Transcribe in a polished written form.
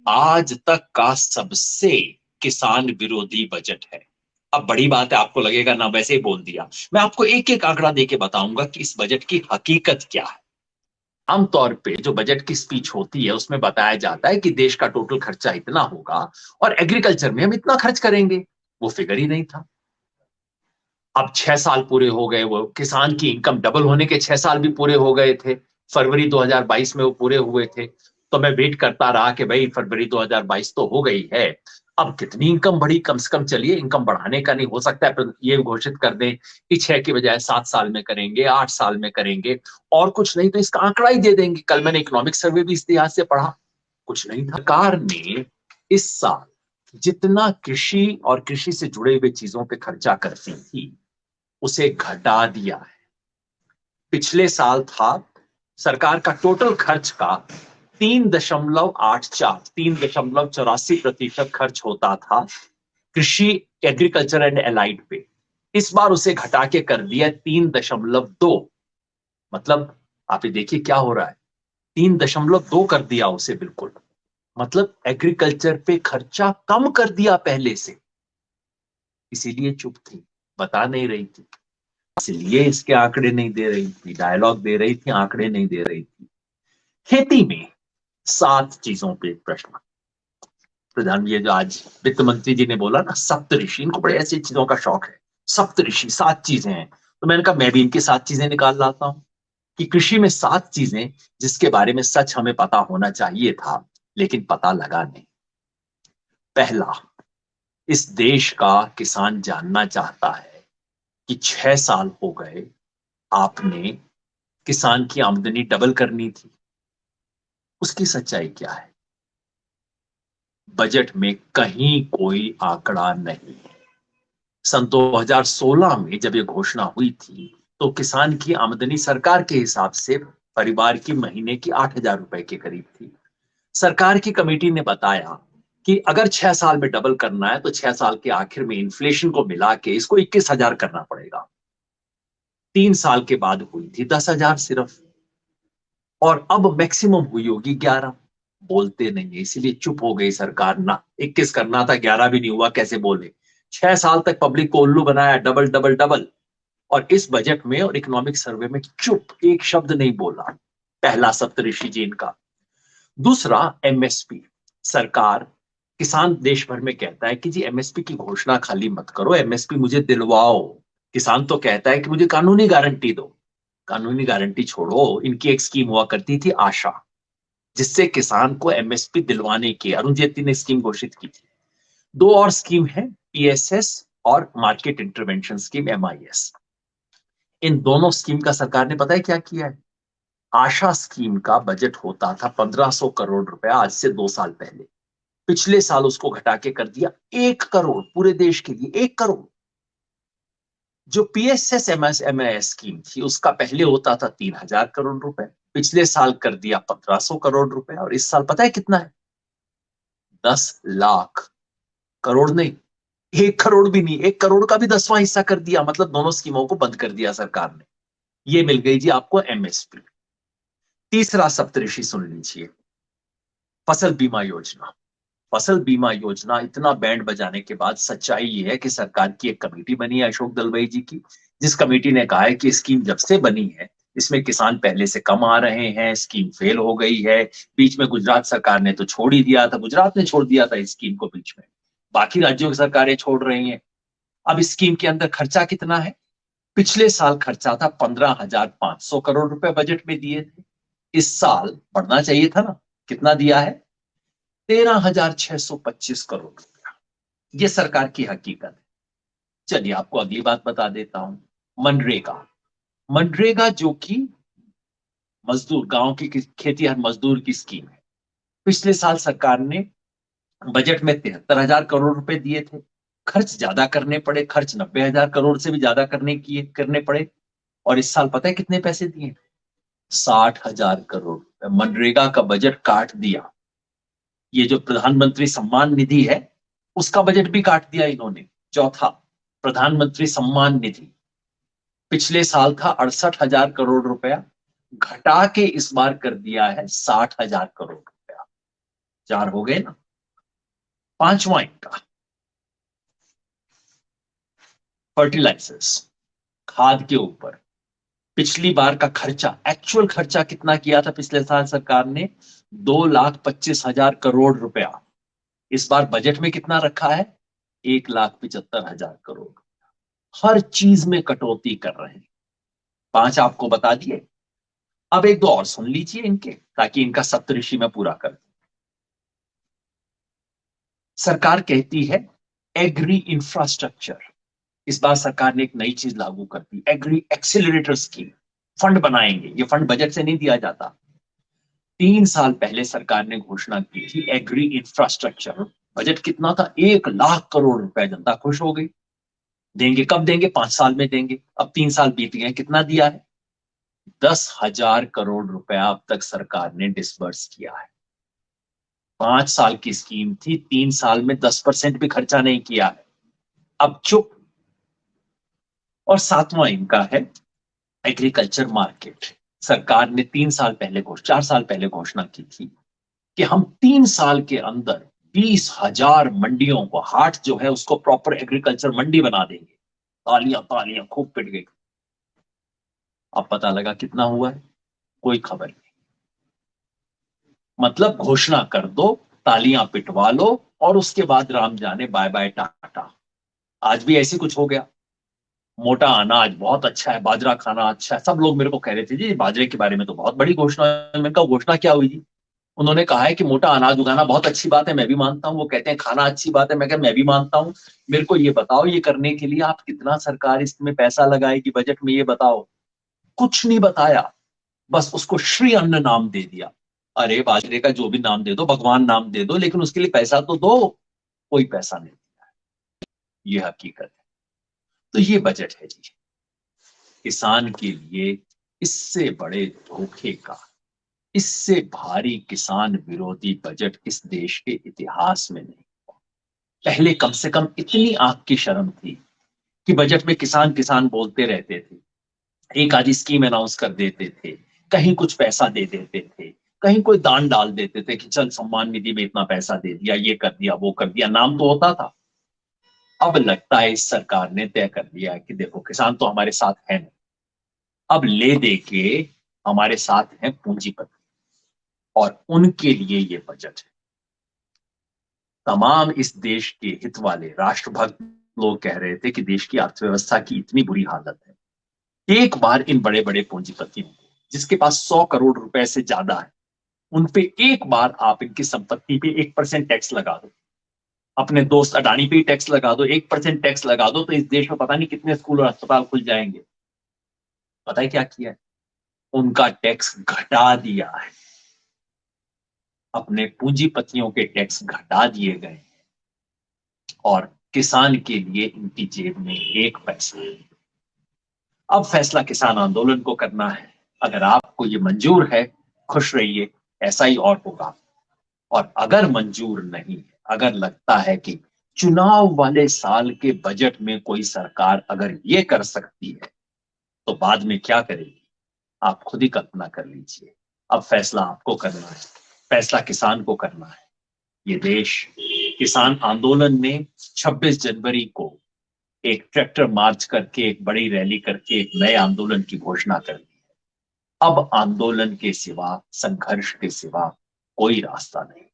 आज तक का सबसे किसान विरोधी बजट है। अब बड़ी बात है, आपको लगेगा ना वैसे ही बोल दिया। मैं आपको एक एक आंकड़ा देके बताऊंगा कि इस बजट की हकीकत क्या है। आमतौर पे जो बजट की स्पीच होती है उसमें बताया जाता है कि देश का टोटल खर्चा इतना होगा और एग्रीकल्चर में हम इतना खर्च करेंगे। वो फिगर ही नहीं था। अब 6 साल पूरे हो गए, वो किसान की इनकम डबल होने के 6 साल भी पूरे हो गए थे। फरवरी 2022 में वो पूरे हुए थे। तो मैं वेट करता रहा कि भाई फरवरी 2022 तो हो गई है, अब कितनी इनकम बढ़ी। कम से कम चलिए, इनकम बढ़ाने का नहीं हो सकता है ये घोषित कर दें कि 6 की बजाय 7 साल में करेंगे, 8 साल में करेंगे, और कुछ नहीं तो इसका आंकड़ा ही दे देंगे। कल मैंने इकोनॉमिक सर्वे भी इस लिहाज से पढ़ा, कुछ नहीं था। सरकार ने इस साल जितना कृषि और कृषि से जुड़े हुए चीजों पे खर्चा करती थी उसे घटा दिया है। पिछले साल था सरकार का टोटल खर्च का 3.84% खर्च होता था कृषि, एग्रीकल्चर एंड एलाइड पे। इस बार उसे घटा के कर दिया 3.2। मतलब आप ये देखिए क्या हो रहा है, 3.2 कर दिया उसे बिल्कुल। मतलब एग्रीकल्चर पे खर्चा कम कर दिया पहले से। इसीलिए चुप थी, बता नहीं रही थी, इसलिए इसके आंकड़े नहीं दे रही थी। डायलॉग दे रही थी, आंकड़े नहीं दे रही थी। खेती में 7 चीजों पे प्रश्न। प्रधान, ये जो आज वित्त मंत्री जी ने बोला ना सप्तऋषि, इनको बड़े ऐसी चीजों का शौक है। सप्तऋषि 7 चीजें हैं, तो मैंने कहा मैं भी इनकी 7 चीजें निकाल लाता हूं कि कृषि में 7 चीजें जिसके बारे में सच हमें पता होना चाहिए था लेकिन पता लगा नहीं। पहला, इस देश का किसान जानना चाहता है कि 6 साल हो गए, आपने किसान की आमदनी डबल करनी थी, उसकी सच्चाई क्या है। बजट में कहीं कोई आंकड़ा नहीं है। सन 2016 में जब ये घोषणा हुई थी तो किसान की आमदनी सरकार के हिसाब से परिवार की महीने की 8,000 रुपए के करीब थी। सरकार की कमेटी ने बताया कि अगर 6 साल में डबल करना है तो 6 साल के आखिर में इन्फ्लेशन को मिला के इसको 21,000 करना पड़ेगा। 3 साल के बाद हुई थी 10,000 सिर्फ, और अब मैक्सिमम हुई होगी 11। बोलते नहीं है इसीलिए चुप हो गई सरकार ना। 21 करना था, 11 भी नहीं हुआ, कैसे बोले। 6 साल तक पब्लिक को उल्लू बनाया, डबल डबल डबल। और इस बजट में और इकोनॉमिक सर्वे में चुप, एक शब्द नहीं बोला। पहला सप्तऋषि जी इनका। दूसरा, एमएसपी। सरकार, किसान देश भर में कहता है कि जी एमएसपी की घोषणा खाली मत करो, एमएसपी मुझे दिलवाओ। किसान तो कहता है कि मुझे कानूनी गारंटी दो। कानूनी गारंटी छोड़ो, इनकी एक स्कीम हुआ करती थी आशा, जिससे किसान को एमएसपी दिलवाने की अरुण जेटली ने स्कीम घोषित की थी। दो और स्कीम है, पीएसएस और मार्केट इंटरवेंशन स्कीम, एमआईएस। इन दोनों स्कीम का सरकार ने पता है क्या किया है। आशा स्कीम का बजट होता था 1,500 करोड़ रुपया आज से 2 साल पहले। पिछले साल उसको घटा के कर दिया 1 करोड़, पूरे देश के लिए 1 करोड़। जो पीएसएस एमएस स्कीम थी उसका पहले होता था 3,000 करोड़ रुपए, पिछले साल कर दिया 1,500 करोड़ रुपए, और इस साल पता है कितना है, 10 लाख करोड़ नहीं, 1 करोड़ भी नहीं, 1 करोड़ का भी 10वां हिस्सा कर दिया। मतलब दोनों स्कीमों को बंद कर दिया सरकार ने। ये मिल गई जी आपको एमएसपी। तीसरा सप्तऋषि सुन लीजिए, फसल बीमा योजना। फसल बीमा योजना, इतना बैंड बजाने के बाद सच्चाई ये है कि सरकार की एक कमेटी बनी है अशोक दलवाई जी की, जिस कमेटी ने कहा है कि स्कीम जब से बनी है इसमें किसान पहले से कम आ रहे हैं, स्कीम फेल हो गई है। बीच में गुजरात सरकार ने तो छोड़ ही दिया था, गुजरात ने छोड़ दिया था इस स्कीम को बीच में, बाकी राज्यों की सरकारें छोड़ रही हैं। अब इस स्कीम के अंदर खर्चा कितना है। पिछले साल खर्चा था 15,500 करोड़ रुपए बजट में दिए थे। इस साल बढ़ना चाहिए था ना, कितना दिया है, 13,625 करोड़ रुपया। ये सरकार की हकीकत है। चलिए आपको अगली बात बता देता हूं, मनरेगा। मनरेगा जो कि मजदूर, गांव की खेती हर मजदूर की स्कीम है। पिछले साल सरकार ने बजट में 73,000 करोड़ रुपए दिए थे। खर्च ज्यादा करने पड़े, खर्च 90,000 करोड़ से भी ज्यादा करने पड़े। और इस साल पता है कितने पैसे दिए, 60,000 करोड़ रुपए मनरेगा का बजट काट दिया। ये जो प्रधानमंत्री सम्मान निधि है उसका बजट भी काट दिया इन्होंने। चौथा, प्रधानमंत्री सम्मान निधि पिछले साल था 68,000 करोड़ रुपया, घटा के इस बार कर दिया है 60,000 करोड़ रुपया। 4 हो गए ना। पांचवा इनका फर्टिलाइजर्स, खाद के ऊपर। पिछली बार का खर्चा, एक्चुअल खर्चा कितना किया था पिछले साल सरकार ने? 2,25,000 करोड़ रुपया। इस बार बजट में कितना रखा है? 1,75,000 करोड़। हर चीज में कटौती कर रहे हैं। 5 आपको बता दिए। अब एक दो और सुन लीजिए इनके, ताकि इनका सप्तऋषि में पूरा कर दूं। सरकार कहती है एग्री इंफ्रास्ट्रक्चर। इस बार सरकार ने एक नई चीज लागू कर दी, एग्री एक्सीलरेटर स्कीम। फंड बनाएंगे, ये फंड बजट से नहीं दिया जाता। 3 साल पहले सरकार ने घोषणा की थी एग्री इंफ्रास्ट्रक्चर। बजट कितना था? 1,00,000 करोड़ रुपए। जनता खुश हो गई। देंगे कब देंगे? 5 साल में देंगे। अब 3 साल बीत गए, कितना दिया है? 10,000 करोड़ रुपया अब तक सरकार ने डिसबर्स किया है। 5 साल की स्कीम थी, 3 साल में 10% भी खर्चा नहीं किया है। अब चुप। और सातवां इनका है एग्रीकल्चर मार्केट। सरकार ने 4 साल पहले घोषणा की थी कि हम 3 साल के अंदर 20,000 मंडियों को, हाट जो है उसको प्रॉपर एग्रीकल्चर मंडी बना देंगे। तालियां तालियां खूब पिट गई। अब पता लगा कितना हुआ है? कोई खबर नहीं। मतलब घोषणा कर दो, तालियां पिटवा लो, और उसके बाद राम जाने बाय बाय टाटा। आज भी ऐसी कुछ हो गया। मोटा अनाज बहुत अच्छा है, बाजरा खाना अच्छा है। सब लोग मेरे को कह रहे थे जी बाजरे के बारे में तो बहुत बड़ी घोषणा है। मैंने कहा घोषणा क्या हुई जी? उन्होंने कहा है कि मोटा अनाज उगाना बहुत अच्छी बात है, मैं भी मानता हूँ। वो कहते हैं खाना अच्छी बात है, मैं कहा मैं भी मानता हूँ। मेरे को ये बताओ, ये करने के लिए आप कितना सरकार इसमें पैसा लगाएगी बजट में, ये बताओ। कुछ नहीं बताया, बस उसको श्री अन्न नाम दे दिया। अरे बाजरे का जो भी नाम दे दो, भगवान नाम दे दो, लेकिन उसके लिए पैसा तो दो। कोई पैसा नहीं दिया। ये हकीकत है। तो ये बजट है जी, किसान के लिए इससे बड़े धोखे का, इससे भारी किसान विरोधी बजट इस देश के इतिहास में नहीं। पहले कम से कम इतनी आंख की शर्म थी कि बजट में किसान किसान बोलते रहते थे, एक आधी स्कीम अनाउंस कर देते थे, कहीं कुछ पैसा दे देते थे, कहीं कोई दान डाल देते थे कि चल सम्मान निधि में इतना पैसा दे दिया, ये कर दिया, वो कर दिया, नाम तो होता था। अब लगता है इस सरकार ने तय कर लिया कि देखो किसान तो हमारे साथ है नहीं, अब ले दे के हमारे साथ हैं पूंजीपति, और उनके लिए ये बजट है। तमाम इस देश के हित वाले राष्ट्रभक्त लोग कह रहे थे कि देश की अर्थव्यवस्था की इतनी बुरी हालत है, एक बार इन बड़े बड़े पूंजीपतियों को, जिसके पास 100 करोड़ रुपए से ज्यादा है, उन पे एक बार आप इनकी संपत्ति पे 1% टैक्स लगा दो। अपने दोस्त अडानी पे ही टैक्स लगा दो, 1% टैक्स लगा दो, तो इस देश में पता नहीं कितने स्कूल और अस्पताल खुल जाएंगे। पता है क्या किया है? उनका टैक्स घटा दिया है। अपने पूंजीपतियों के टैक्स घटा दिए गए, और किसान के लिए इनकी जेब में एक पैसा नहीं। अब फैसला किसान आंदोलन को करना है। अगर आपको ये मंजूर है, खुश रहिए, ऐसा ही और होगा। और अगर मंजूर नहीं है, अगर लगता है कि चुनाव वाले साल के बजट में कोई सरकार अगर ये कर सकती है, तो बाद में क्या करेगी, आप खुद ही कल्पना कर लीजिए। अब फैसला आपको करना है, फैसला किसान को करना है। ये देश किसान आंदोलन ने 26 जनवरी को एक ट्रैक्टर मार्च करके, एक बड़ी रैली करके एक नए आंदोलन की घोषणा कर दी। अब आंदोलन के सिवा, संघर्ष के सिवा कोई रास्ता नहीं।